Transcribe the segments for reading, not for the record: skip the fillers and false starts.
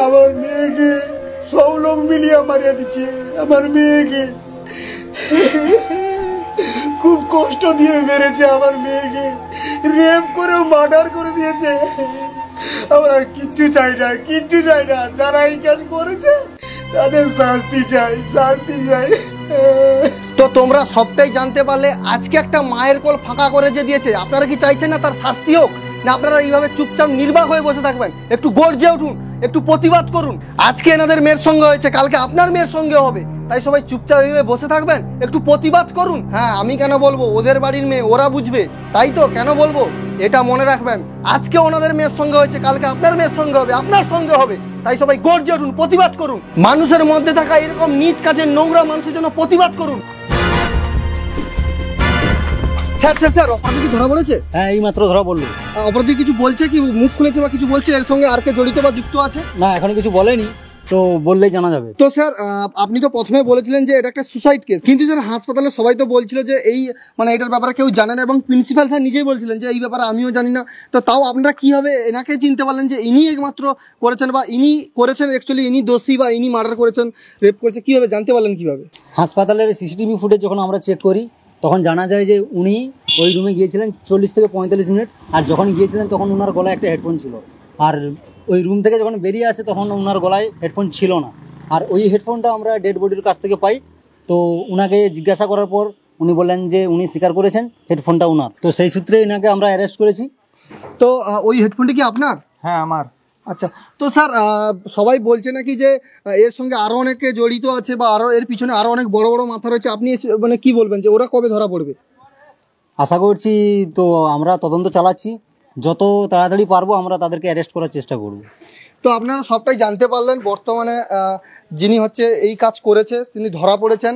আমার মেয়েকে সব লোক মিলিয়ে মারিয়ে দিচ্ছে। আমার মেয়েকে খুব কষ্ট দিয়ে মেরেছে, আমার মেয়েকে রেপ করে মার্ডার করে দিয়েছে। আমার আর কিচ্ছু চাই না, কিচ্ছু চাই না। যারা এই কাজ করেছে তাদের শাস্তি চাই, শাস্তি চাই। তো তোমরা সবটাই জানতে পারলে। আজকে একটা মায়ের কোল ফাঁকা করে যে দিয়েছে, আপনারা কি চাইছেন না তার শাস্তি হোক, না আপনারা এইভাবে চুপচাপ নির্বাক হয়ে বসে থাকবেন? একটু গর্জে উঠুন, একটু প্রতিবাদ করুন। আজকে এনাদের মেয়ের সঙ্গে হয়েছে, কালকে আপনার মেয়ের সঙ্গে হবে, তাই সবাই চুপচাপ এইভাবে বসে থাকবেন? একটু প্রতিবাদ করুন। হ্যাঁ, আমি কেন বলবো? ওদের বাড়ির মেয়ে, ওরা বুঝবে, তাই তো কেন বলবো? এটা মনে রাখবেন, আজকে ওনাদের মেয়ের সঙ্গে হয়েছে, কালকে আপনার মেয়ের সঙ্গে হবে, আপনার সঙ্গে হবে। তাই সবাই গর্জে উঠুন, প্রতিবাদ করুন। মানুষের মধ্যে থাকা এরকম নীচ কাজের নোংরা মানুষের জন্য প্রতিবাদ করুন। স্যার স্যার স্যার, অপরাধী কি ধরা পড়েছে? হ্যাঁ, এই মাত্র ধরা পড়লো। অপরাধী কিছু বলছে কি, মুখ খুলেছে বা কিছু বলছে এর সঙ্গে আর কে জড়িত বা যুক্ত আছে? না, এখনো কিছু বলেনি, তো বললেই জানা যাবে। তো স্যার, আপনি তো প্রথমে বলেছিলেন যে এটা একটা সুসাইড কেস, কিন্তু স্যার হাসপাতালে সবাই তো বলছিল যে এই মানে এটার ব্যাপারে কেউ জানে না, এবং প্রিন্সিপাল স্যার নিজেই বলছিলেন যে এই ব্যাপারে আমিও জানি না। তো তাও আপনারা কিভাবে এনাকে চিনতে পারলেন যে ইনি একমাত্র করেছেন, বা ইনি করেছেন, অ্যাকচুয়ালি ইনি দোষী বা ইনি মার্ডার করেছেন, রেপ করেছে? কিভাবে জানতে পারলেন কিভাবে? হাসপাতালের সিসিটিভি ফুটেজ যখন আমরা চেক করি তখন জানা যায় যে উনি ওই রুমে গিয়েছিলেন 40 থেকে 45 মিনিট, আর যখন গিয়েছিলেন তখন ওনার গলায় একটা হেডফোন ছিল, আর ওই রুম থেকে যখন বেরিয়ে আসে তখন ওনার গলায় হেডফোন ছিল না। আর ওই হেডফোনটা আমরা ডেড বডির কাছ থেকে পাই। তো উনাকে জিজ্ঞাসা করার পর উনি বললেন যে উনি স্বীকার করেছেন হেডফোনটা উনার। তো সেই সূত্রে এনাকে আমরা অ্যারেস্ট করেছি। তো ওই হেডফোনটি কি আপনার? হ্যাঁ, আমার। আচ্ছা, তো স্যার সবাই বলছে নাকি যে এর সঙ্গে আরো অনেকে জড়িত আছে, বা আরো এর পিছনে আরো অনেক বড় বড় মাথা রয়েছে। আপনি মানে কি বলবেন যে ওরা কবে ধরা পড়বে? আশা করছি, তো আমরা তদন্ত চালাচ্ছি, যত তাড়াতাড়ি পারবো আমরা তাদেরকে অ্যারেস্ট করার চেষ্টা করব। তো আপনারা সবটাই জানতে পারলেন। বর্তমানে যিনি হচ্ছে এই কাজ করেছে তিনি ধরা পড়েছেন।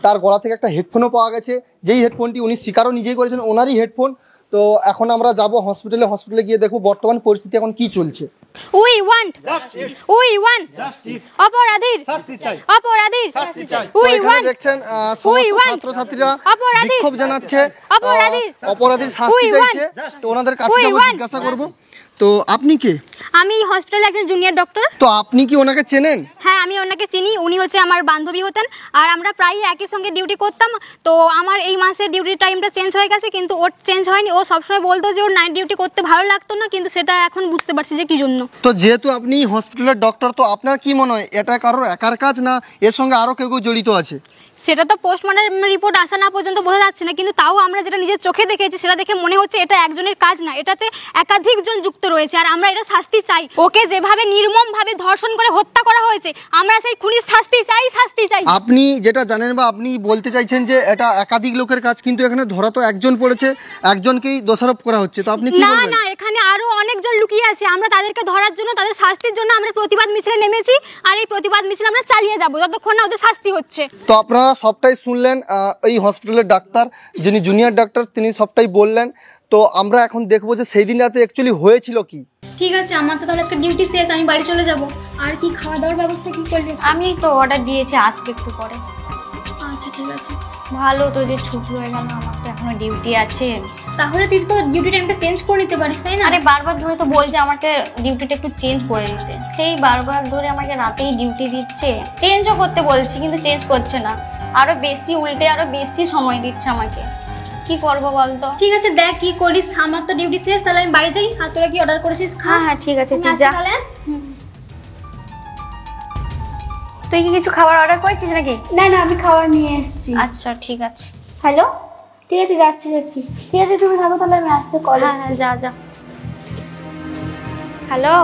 তার গলা থেকে একটা হেডফোনও পাওয়া গেছে, যেই হেডফোনটি উনি স্বীকারও নিজেই করেছেন, ওনারই হেডফোন। তো এখন আমরা যাব হসপিটালে গিয়ে দেখব বর্তমান পরিস্থিতি এখন কি চলছে। উই ওয়ান্ট জাস্টিস, অপরাধীর শাস্তি চাই, অপরাধীর শাস্তি চাই। উই ওয়ান্ট, দেখছেন ছাত্রছাত্রীরা বিক্ষোভ জানাচ্ছে, অপরাধীর শাস্তি চাইছে। তো ওনাদের কাছে যাব, জিজ্ঞাসা করব। তো আপনি কে? আমি হসপিটালে একজন জুনিয়র ডক্টর। তো আপনি কি ওনাকে চেনেন? হ্যাঁ, আমি ওনাকে চিনি। উনি হচ্ছে আমার বান্ধবী হতেন, আর আমরা প্রায়ই একই সঙ্গে ডিউটি করতাম। তো আমার এই মাসের ডিউটি টাইমটা চেঞ্জ হয়ে গেছে, কিন্তু ওর চেঞ্জ হয়নি। ও সবসময় বলতো যে ওর নাইট ডিউটি করতে ভালো লাগতো না, কিন্তু সেটা এখন বুঝতে পারছি যে কি জন্য। তো যেহেতু আপনি হসপিটালের ডক্টর, তো আপনার কি মনে হয় এটা কারোর একার কাজ, না এর সঙ্গে আরো কেউ জড়িত আছে? সেটা তো পোস্টমর্টম রিপোর্ট আসা না পর্যন্ত বোঝা যাচ্ছে না, কিন্তু তাও আমরা যেটা নিজের চোখে দেখেছি সেটা দেখে মনে হচ্ছে এটা একজনের কাজ না, এটাতে একাধিক জন যুক্ত রয়েছে। আর আমরা এটা শাস্তি চাই। ওকে যেভাবে নির্মম ভাবে ধর্ষণ করে হত্যা করা হয়েছে, আমরা সেই খুনির শাস্তি চাই, শাস্তি চাই। আপনি যেটা জানেন বা আপনি বলতে চাইছেন যে এটা একাধিক লোকের কাজ, কিন্তু এখানে ধরা তো একজন পড়েছে, একজনকেই দোষারোপ করা হচ্ছে। তো আপনি কি বলবেন? না, এখানে আরো অনেকজন লুকিয়ে আছে। আমরা তাদেরকে ধরার জন্য, তাদের শাস্তির জন্য আমরা প্রতিবাদ মিছিলে নেমেছি, আর এই প্রতিবাদ মিছিল আমরা চালিয়ে যাব যতক্ষণ না ওদের শাস্তি হচ্ছে। তো আপনারা সবটাই শুনলেন। এই হসপিটালের ডাক্তার, যিনি জুনিয়র ডাক্তার, তিনি সবটাই বললেন। তো আমরা এখন দেখবো যে সেই দিন রাতে অ্যাকচুয়ালি হয়েছিল কি। ঠিক আছে, আমার তো তাহলে আজকে ডিউটি শেষ, আমি বাড়ি চলে যাব। আর কি খাওয়া দাওয়ার ব্যবস্থা কি করলে? আমি তো অর্ডার দিয়েছি, আসবে একটু পরে। আচ্ছা ঠিক আছে। ভালো, তোদের ছুটি হয়ে গেল, আমার তো এখনো ডিউটি আছে। তাহলে তুই তো ডিউটি টাইমটা চেঞ্জ করে নিতে পারিস, তাই না? আরে বারবার ধরে তো বলছে আমাকে ডিউটিটা একটু চেঞ্জ করে দিতে, সেই বারবার ধরে আমাকে রাতেই ডিউটি দিচ্ছে। চেঞ্জও করতে বলছি কিন্তু চেঞ্জ করছে না, আরো বেশি উল্টে আরো বেশি সময় দিচ্ছে আমাকে। কি করবো বলতো? ঠিক আছে, দেখ কি করিস। আমার তো ডিউটি শেষ, তাহলে আমি বাড়ি যাই। আর তোরা কি অর্ডার করেছিস? হ্যাঁ হ্যাঁ ঠিক আছে, তুই যা। তুই কি কিছু খাবার অর্ডার করেছিস নাকি? না, আমি খাবার নিয়ে এসেছি। আচ্ছা ঠিক আছে। হ্যালো, ঠিক আছে, যাচ্ছি। ঠিক আছে, তুমি থাকো তাহলে, আমি আসতে কল। হ্যাঁ যা। হ্যালো,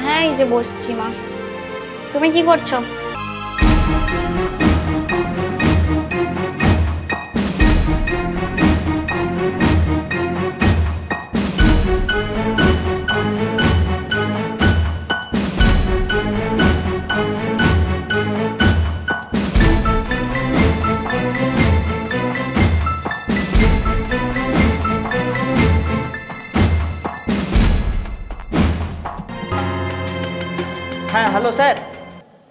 হ্যাঁ এই যে বসছি। মা, তুমি কি করছো? হ্যাঁ হ্যালো স্যার।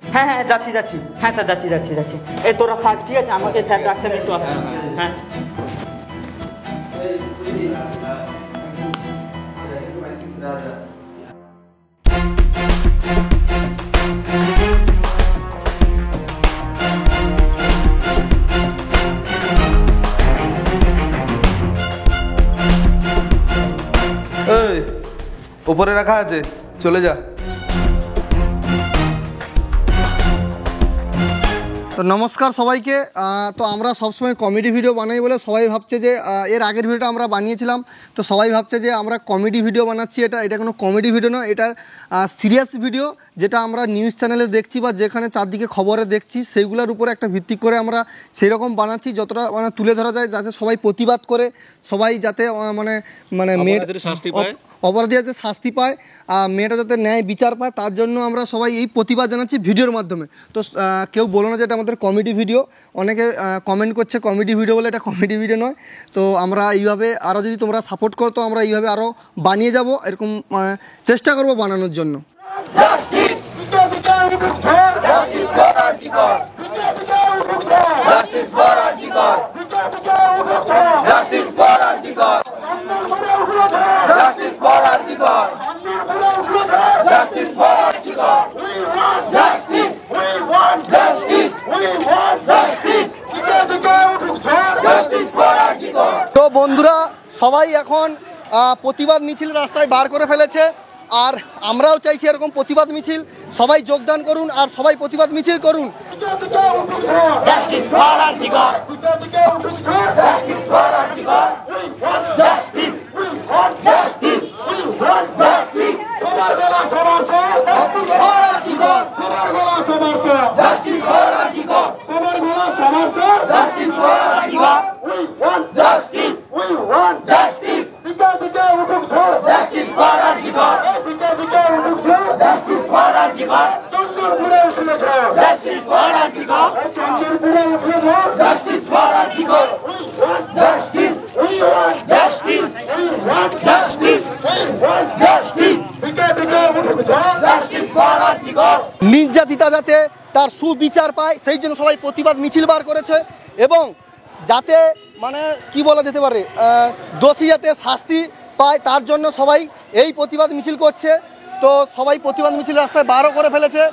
হ্যাঁ যাচ্ছি। হ্যাঁ স্যার যাচ্ছি। এই তোরা থাক, ঠিক আছে? আমাকে স্যার ডাকছে, আমি একটু আসছি। হ্যাঁ ওপরে রাখা আছে, চলে যা। তো নমস্কার সবাইকে। তো আমরা সবসময় কমেডি ভিডিও বানাই বলে সবাই ভাবছে যে এর আগের ভিডিওটা আমরা বানিয়েছিলাম, তো সবাই ভাবছে যে আমরা কমেডি ভিডিও বানাচ্ছি। এটা কোনো কমেডি ভিডিও নয়, এটা সিরিয়াস ভিডিও, যেটা আমরা নিউজ চ্যানেলে দেখছি বা যেখানে চারদিকে খবরে দেখছি সেইগুলোর উপরে একটা ভিত্তি করে আমরা সেই রকম বানাচ্ছি, যতটা মানে তুলে ধরা যায়, যাতে সবাই প্রতিবাদ করে, সবাই যাতে মানে অপরাধী যাতে শাস্তি পায়, মেয়েটা যাতে ন্যায় বিচার পায়, তার জন্য আমরা সবাই এই প্রতিবাদ জানাচ্ছি ভিডিওর মাধ্যমে। তো কেউ বলো না যে এটা আমাদের কমেডি ভিডিও। অনেকে কমেন্ট করছে কমেডি ভিডিও বলে, এটা কমেডি ভিডিও নয়। তো আমরা এইভাবে আরও যদি তোমরা সাপোর্ট করো তো আমরা এইভাবে আরও বানিয়ে যাব, এরকম চেষ্টা করব বানানোর জন্য। তো বন্ধুরা, সবাই এখন প্রতিবাদ মিছিল রাস্তায় বার করে ফেলেছে, আর আমরাও চাইছি এরকম প্রতিবাদ মিছিল সবাই যোগদান করুন আর সবাই প্রতিবাদ মিছিল করুন। নির্যাতিতা যাতে তার সুবিচার পায় সেই জন্য সবাই প্রতিবাদ মিছিল বার করেছে, এবং যাতে মানে কি বলা যেতে পারে দোষী যাতে শাস্তি পায় তার জন্য সবাই এই প্রতিবাদ মিছিল করছে। তো সবাই প্রতিবাদ মিছিল রাস্তায় বারও করে ফেলেছে।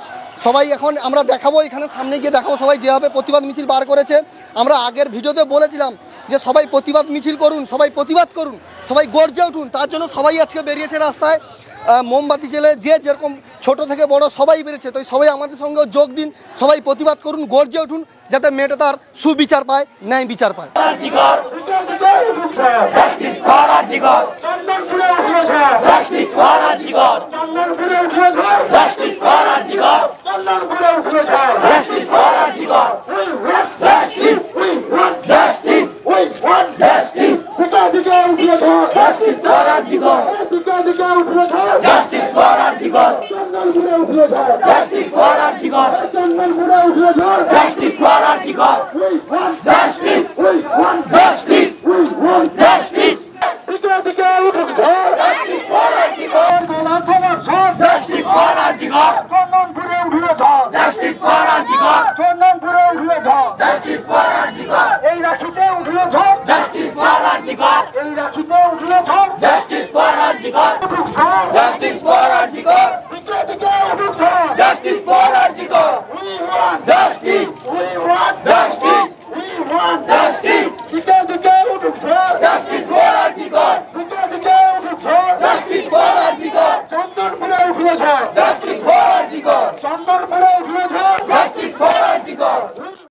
সবাই এখন আমরা দেখাবো, এখানে সামনে গিয়ে দেখাবো সবাই যেভাবে প্রতিবাদ মিছিল বার করেছে। আমরা আগের ভিডিওতে বলেছিলাম যে সবাই প্রতিবাদ মিছিল করুন, সবাই প্রতিবাদ করুন, সবাই গর্জে উঠুন। তার জন্য সবাই আজকে বেরিয়েছে রাস্তায়, মোমবাতি জেলে যে যেরকম ছোট থেকে বড় সবাই বেরিয়েছে। তো সবাই আমাদের সঙ্গেও যোগ দিন, সবাই প্রতিবাদ করুন, গর্জে উঠুন, যাতে মেয়েটা তার সুবিচার পায়, ন্যায় বিচার পায়। Justice for Arjikar!